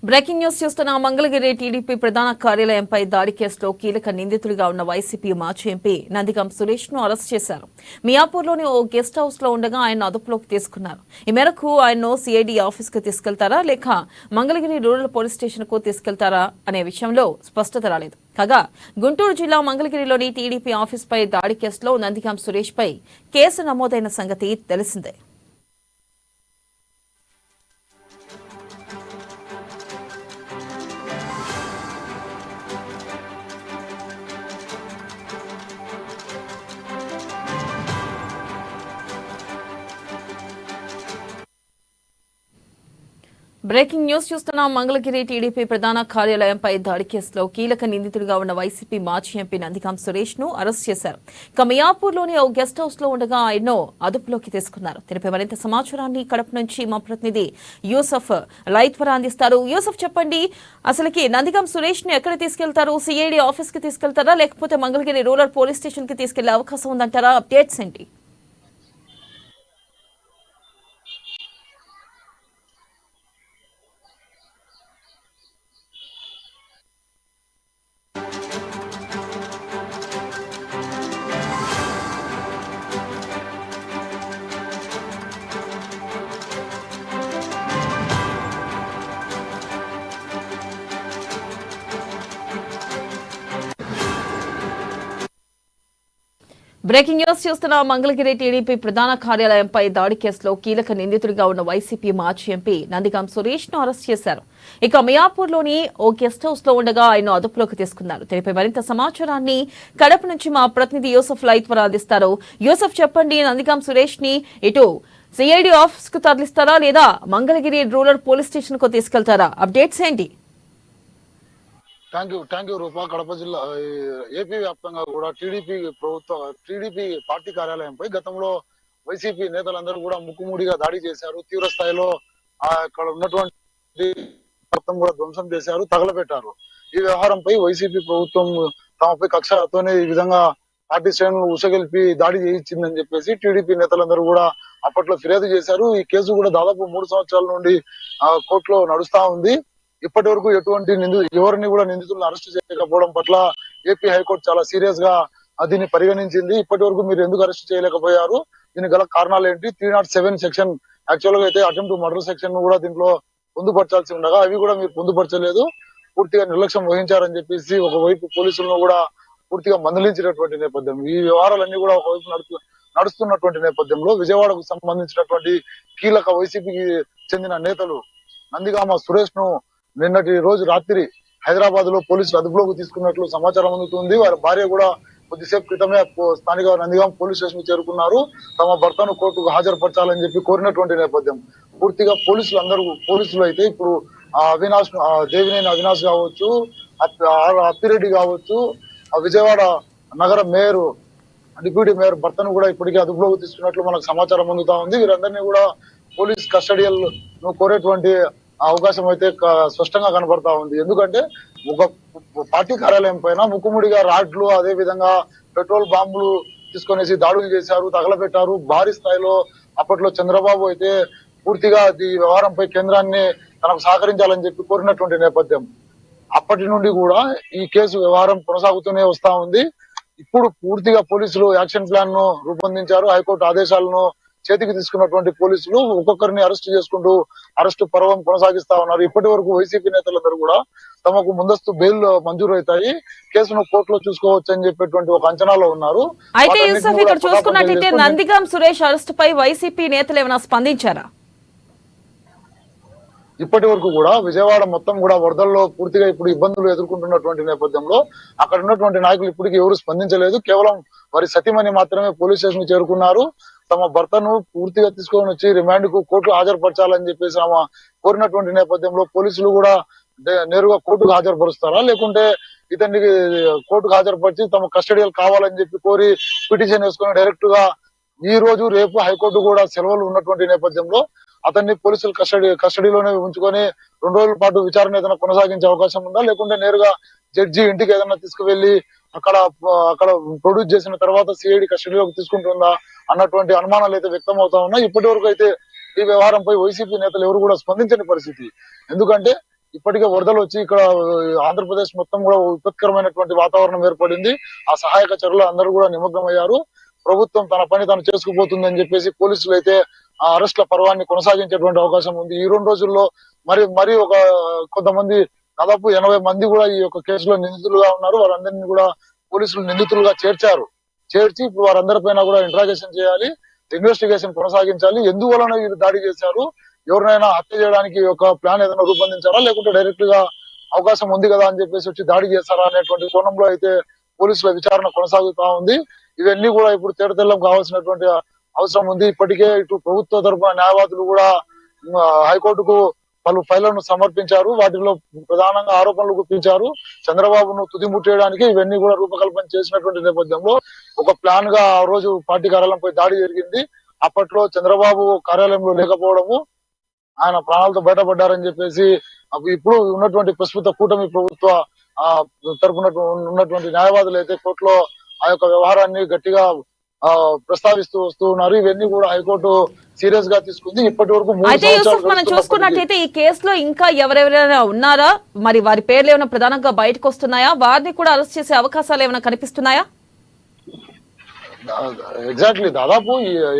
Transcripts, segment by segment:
Breaking news చూస్తున్న Mangalagiri TDP ప్రధాన కార్యాలయంపై దాడి కేసులో కీలక నిందితుడిగా ఉన్న వైసీపీ మాజీ ఎంపీ నందిగం సురేష్ ను అరెస్ట్ చేశారు. మియాపూర్లోని ఓ గెస్ట్ హౌస్ లో ఉండగా ఆయన అదుపులోకి తీసుకున్నారు. ఈ మేరకు ఆయన్ను సిఐడి ఆఫీస్ కు తీసుకెళ్తారా లేక మంగళగిరి రూరల్ పోలీస్ స్టేషన్ కు తీసుకెళ్తారా అనే విషయంలో స్పష్టత రాలేదు. కాగా గుంటూరు జిల్లా మంగళగిరిలోని టీడీపీ ఆఫీస్ పై దాడి కేసులో నందిగం సురేష్ పై కేసు నమోదైన సంగతి తెలిసిందే. బ్రేకింగ్ న్యూస్ చూస్తున్న మంగళగిరి టీడీపీ ప్రధాన కార్యాలయంపై దాడి కేసులో కీలక నిందితుడిగా ఉన్న వైసీపీ మాజీ ఎంపీ నందిగం సురేష్ ను అరెస్ట్ చేశారు. మియాపూర్లోని ఓ గెస్ట్ హౌస్ లో ఉండగా ఆయన్ను అదుపులోకి తీసుకున్నారు. దీనిపై మరింత సమాచారాన్ని కడప నుంచి మా ప్రతినిధి యూసఫ్ లైవ్ ద్వారా అందిస్తారు. యూసఫ్, చెప్పండి, అసలుకి నందిగం సురేష్ ను ఎక్కడ తీసుకెళ్తారు? సిఐడి ఆఫీస్ కి తీసుకెళ్తారా లేకపోతే మంగళగిరి రూరల్ పోలీస్ స్టేషన్ కి తీసుకెళ్లే అవకాశం ఉందంటారా? అప్డేట్స్ ఏంటి? బ్రేకింగ్ న్యూస్ చూస్తున్న మంగళగిరి టీడీపీ ప్రధాన కార్యాలయంపై దాడి కేసులో కీలక నిందితుడిగా ఉన్న వైసీపీ మాజీ ఎంపీ నందిగం సురేష్ ను అరెస్ట్ చేశారు. మియాపూర్లోని ఓ గెస్ట్ హౌస్ లో ఉండగా ఆయన అదుపులోకి తీసుకున్నారు. దీనిపై మరింత సమాచారాన్ని కడప నుంచి మా ప్రతినిధి యూసఫ్ లైవ్ ద్వారా అందిస్తారు. యూసఫ్, చెప్పండి, నందిగం సురేష్ ని ఇటు సిఐడి ఆఫీస్ కు తరలిస్తారా లేదా మంగళగిరి రూరల్ పోలీస్ స్టేషన్ కు తీసుకెళ్తారా? అప్డేట్స్ ఏంటి? థ్యాంక్ యూ రూపా. కడప జిల్లా ఏపీ వ్యాప్తంగా కూడా టీడీపీ పార్టీ కార్యాలయంపై గతంలో వైసీపీ నేతలందరూ కూడా ముక్కుముడిగా దాడి చేశారు. తీవ్ర స్థాయిలో అక్కడ ఉన్నటువంటి మొత్తం కూడా ధ్వంసం చేశారు, తగలబెట్టారు. ఈ వ్యవహారంపై వైసీపీ ప్రభుత్వం తమపై కక్షతోనే ఈ విధంగా పార్టీ శ్రేణులు ఉసగెలిపి దాడి చేయించిందని చెప్పేసి టీడీపీ నేతలందరూ కూడా అప్పట్లో ఫిర్యాదు చేశారు. ఈ కేసు కూడా దాదాపు 3 సంవత్సరాల నుండి కోర్టులో నడుస్తా ఉంది. ఇప్పటి వరకు ఎటువంటి ఎవరిని కూడా నిందితులను అరెస్ట్ చేయకపోవడం పట్ల ఏపీ హైకోర్టు చాలా సీరియస్ గా దీన్ని పరిగణించింది. ఇప్పటి వరకు మీరు ఎందుకు అరెస్ట్ చేయలేకపోయారు, దీనికి గల కారణాలు ఏంటి? 307 సెక్షన్ యాక్చువల్ గా అయితే అటెంప్ట్ టు మర్డర్ సెక్షన్ కూడా దీంట్లో పొందుపరచాల్సి ఉండగా అవి కూడా మీరు పొందుపరచలేదు, పూర్తిగా నిర్లక్ష్యం వహించారని చెప్పేసి ఒకవైపు పోలీసులను కూడా పూర్తిగా మందలించినటువంటి నేపథ్యం. ఈ వ్యవహారాలన్నీ కూడా ఒకవైపు నడుస్తున్నటువంటి నేపథ్యంలో విజయవాడకు సంబంధించినటువంటి కీలక వైసీపీకి చెందిన నేతలు నందిగామ సురేష్ ను నిన్నటి రోజు రాత్రి హైదరాబాద్ లో పోలీసులు అదుపులోకి తీసుకున్నట్లు సమాచారం అందుతుంది. వారి భార్య కూడా కొద్దిసేపు క్రితమే స్థానిక నందిగామ పోలీస్ స్టేషన్ కు చేరుకున్నారు. తమ భర్తను కోర్టుకు హాజరుపరచాలని చెప్పి కోరినటువంటి నేపథ్యం. పూర్తిగా పోలీసులు అయితే ఇప్పుడు దేవినేని అవినాష్ కావచ్చు, అప్పిరెడ్డి కావచ్చు, విజయవాడ నగర మేయర్, డిప్యూటీ మేయర్ భర్తను కూడా ఇప్పటికే అదుపులోకి తీసుకున్నట్లు మనకు సమాచారం అందుతా ఉంది. వీరందరినీ కూడా పోలీస్ కస్టడియల్ కోరేటువంటి అవకాశం అయితే స్పష్టంగా కనబడతా ఉంది. ఎందుకంటే ఒక పార్టీ కార్యాలయం పైన ముక్కుముడిగా రాడ్లు, అదే విధంగా పెట్రోల్ బాంబులు తీసుకొనేసి దాడులు చేశారు, తగలబెట్టారు భారీ స్థాయిలో. అప్పట్లో చంద్రబాబు అయితే పూర్తిగా ఈ వ్యవహారంపై కేంద్రాన్ని తనకు సహకరించాలని చెప్పి కోరినటువంటి నేపథ్యం. అప్పటి నుండి కూడా ఈ కేసు వ్యవహారం కొనసాగుతూనే వస్తా ఉంది. ఇప్పుడు పూర్తిగా పోలీసులు యాక్షన్ ప్లాన్ ను రూపొందించారు. హైకోర్టు ఆదేశాలను చేతికి తీసుకున్నటువంటి పోలీసులు ఒక్కొక్కరిని అరెస్ట్ చేసుకుంటూ అరెస్టు పర్వం కొనసాగిస్తా ఉన్నారు. ఇప్పటి వరకు వైసీపీ నేతలందరూ కూడా తమకు ముందస్తు బెయిల్ మంజూరు అవుతాయి, కేసును కోర్టులో చూసుకోవచ్చు అని చెప్పేటువంటి ఒక అంచనాలో ఉన్నారు. అయితే యూసఫ్, ఇక్కడ చూసుకున్నట్లయితే నందిగం సురేష్ అరెస్ట్ పై వైసీపీ నేతలు ఏమైనా స్పందించారా? ఇప్పటి వరకు కూడా విజయవాడ మొత్తం కూడా వరదల్లో పూర్తిగా ఇప్పుడు ఇబ్బందులు ఎదుర్కొంటున్నటువంటి నేపథ్యంలో అక్కడ ఉన్నటువంటి నాయకులు ఇప్పటికీ ఎవరు స్పందించలేదు. కేవలం వారి సతీమణి మాత్రమే పోలీస్ స్టేషన్ కు చేరుకున్నారు. తమ భర్తను పూర్తిగా తీసుకొని వచ్చి రిమాండ్ కు కోర్టుకు హాజరుపరచాలని చెప్పేసి ఆమె కోరినటువంటి నేపథ్యంలో పోలీసులు కూడా నేరుగా కోర్టుకు హాజరుపరుస్తారా లేకుంటే ఇతనికి కోర్టుకు హాజరుపరిచి తమ కస్టడియల్ కావాలని చెప్పి కోరి పిటిషన్ వేసుకుని డైరెక్ట్ గా ఈ రోజు రేపు హైకోర్టు కూడా సెలవులు ఉన్నటువంటి నేపథ్యంలో అతన్ని పోలీసులు కస్టడీలోనే ఉంచుకొని 2 రోజుల పాటు విచారణ ఏదైనా కొనసాగించే అవకాశం ఉందా, లేకుంటే నేరుగా జడ్జి ఇంటికి ఏదైనా తీసుకువెళ్లి అక్కడ ప్రొడ్యూస్ చేసిన తర్వాత సిఐడి కస్టడీలోకి తీసుకుంటుందా అన్నటువంటి అనుమానాలు అయితే వ్యక్తం అవుతా ఉన్నాయి. ఇప్పటి వరకు అయితే ఈ వ్యవహారంపై వైసీపీ నేతలు ఎవరు కూడా స్పందించని పరిస్థితి. ఎందుకంటే ఇప్పటికే వరదలు వచ్చి ఇక్కడ ఆంధ్రప్రదేశ్ మొత్తం కూడా విపత్కరమైనటువంటి వాతావరణం ఏర్పడింది. ఆ సహాయక చర్యలు అందరూ కూడా నిమగ్నమయ్యారు. ప్రభుత్వం తన పని తాను చేసుకుపోతుందని చెప్పేసి పోలీసులు అయితే ఆ అరెస్ట్ల పర్వాన్ని కొనసాగించేటువంటి అవకాశం ఉంది. ఈ 2 రోజుల్లో మరి ఒక కొంతమంది దాదాపు 80 మంది కూడా ఈ యొక్క కేసులో నిందితులుగా ఉన్నారు. వారందరినీ కూడా పోలీసులు నిందితులుగా చేర్చి ఇప్పుడు వారందరిపైన కూడా ఇంట్రాగేషన్ చేయాలి, ఇన్వెస్టిగేషన్ కొనసాగించాలి. ఎందువలన వీరు దాడి చేశారు, ఎవరినైనా హత్య చేయడానికి ఒక ప్లాన్ ఏదైనా రూపొందించారా, లేకుంటే డైరెక్ట్ గా అవకాశం ఉంది కదా అని చెప్పేసి వచ్చి దాడి చేస్తారా అనేటువంటి కోణంలో అయితే పోలీసుల విచారణ కొనసాగుతా ఉంది. ఇవన్నీ కూడా ఇప్పుడు తేటతెల్లం కావాల్సినటువంటి అవసరం ఉంది. ఇప్పటికే ఇటు ప్రభుత్వ తరపున న్యాయవాదులు కూడా హైకోర్టుకు పలు ఫైళ్లను సమర్పించారు. వాటిలో ప్రధానంగా ఆరోపణలు గుప్పించారు. చంద్రబాబును తుదిముట్టేయడానికి ఇవన్నీ కూడా రూపకల్పన చేసినటువంటి నేపథ్యంలో ఒక ప్లాన్ గా ఆ రోజు పార్టీ కార్యాలయంపై దాడి జరిగింది. అప్పట్లో చంద్రబాబు కార్యాలయంలో లేకపోవడము, ఆయన ప్రాణాలతో బయటపడ్డారని చెప్పేసి ఇప్పుడు ఉన్నటువంటి ప్రస్తుత కూటమి ప్రభుత్వ తరపున ఉన్నటువంటి న్యాయవాదులు అయితే కోర్టులో ఆ యొక్క వ్యవహారాన్ని గట్టిగా ప్రస్తావిస్తూ వస్తూ ఉన్నారు. ఇవన్నీ కూడా హైకోర్టు సీరియస్ గా తీసుకుంది. ఇప్పటి వరకు అయితే యూసుఫ్, మనం చూసుకున్నట్లయితే ఈ కేసులో ఇంకా ఎవరెవరైనా ఉన్నారా, మరి వారి పేర్లు ఏమైనా ప్రధానంగా బయటకు వస్తున్నాయా, వారిని కూడా అరెస్ట్ చేసే అవకాశాలు ఏమైనా కనిపిస్తున్నాయా? ఎగ్జాక్ట్లీ దాదాపు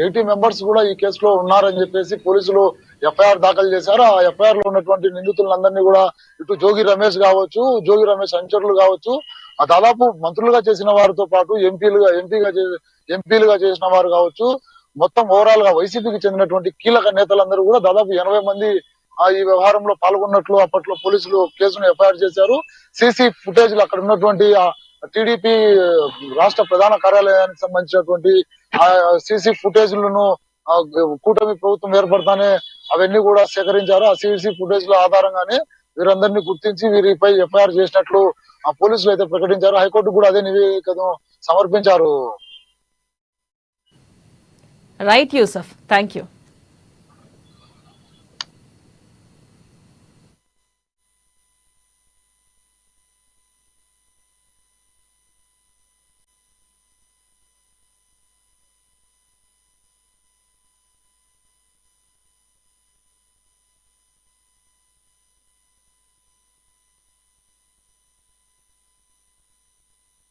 80 మెంబర్స్ కూడా ఈ కేసులో ఉన్నారని చెప్పేసి పోలీసులు ఎఫ్ఐఆర్ దాఖలు చేశారు. ఆ ఎఫ్ఐఆర్ లో ఉన్నటువంటి నిందితులందరినీ కూడా ఇటు జోగి రమేష్ కావచ్చు, జోగి రమేష్ అనుచరులు కావచ్చు, దాదాపు మంత్రులుగా చేసిన వారితో పాటు ఎంపీలుగా చేసిన వారు కావచ్చు, మొత్తం ఓవరాల్ గా వైసీపీకి చెందినటువంటి కీలక నేతలందరూ కూడా దాదాపు 80 మంది ఈ వ్యవహారంలో పాల్గొన్నట్లు అప్పట్లో పోలీసులు కేసును ఎఫ్ఐఆర్ చేశారు. సీసీ ఫుటేజ్ అక్కడ ఉన్నటువంటి టీడీపీ రాష్ట్ర ప్రధాన కార్యాలయానికి సంబంధించినటువంటి సీసీ ఫుటేజ్లను కూటమి ప్రభుత్వం ఏర్పడతానే అవన్నీ కూడా సేకరించారు. ఆ సీసీ ఫుటేజ్ ల ఆధారంగానే వీరందరినీ గుర్తించి వీరిపై ఎఫ్ఐఆర్ చేసినట్లు పోలీసులు అయితే ప్రకటించారు. హైకోర్టు కూడా అదే నివేదికను సమర్పించారు. Right Yusuf, thank you.